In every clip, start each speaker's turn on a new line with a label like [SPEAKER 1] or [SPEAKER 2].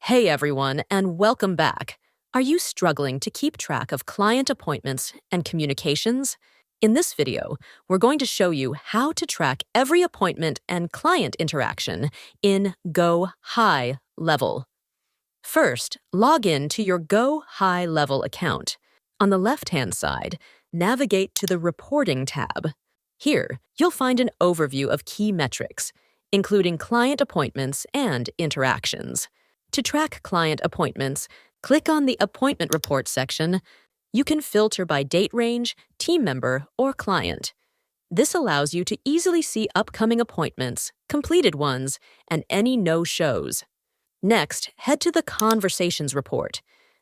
[SPEAKER 1] Hey everyone, and welcome back. Are you struggling to keep track of client appointments and communications? In this video, we're going to show you how to track every appointment and client interaction in GoHighLevel. First, log in to your GoHighLevel account. On the left-hand side, navigate to the Reporting tab. Here, you'll find an overview of key metrics, including client appointments and interactions. To track client appointments, click on the Appointment Report section. You can filter by date range, team member, or client. This allows you to easily see upcoming appointments, completed ones, and any no-shows. Next, head to the Conversations report.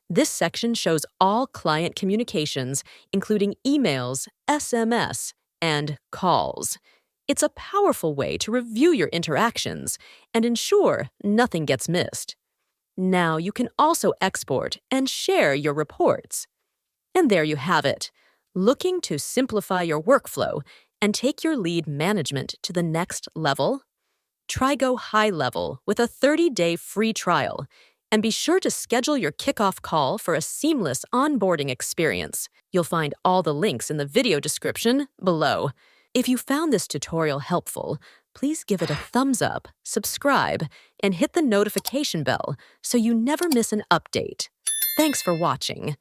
[SPEAKER 1] This section shows all client communications, including emails, SMS, and calls. It's a powerful way to review your interactions and ensure nothing gets missed. Now you can also export and share your reports. And there you have it. Looking to simplify your workflow and take your lead management to the next level? Try GoHighLevel with a 30-day free trial, and be sure to schedule your kickoff call for a seamless onboarding experience. You'll find all the links in the video description below. If you found this tutorial helpful, please give it a thumbs up, subscribe, and hit the notification bell so you never miss an update. Thanks for watching.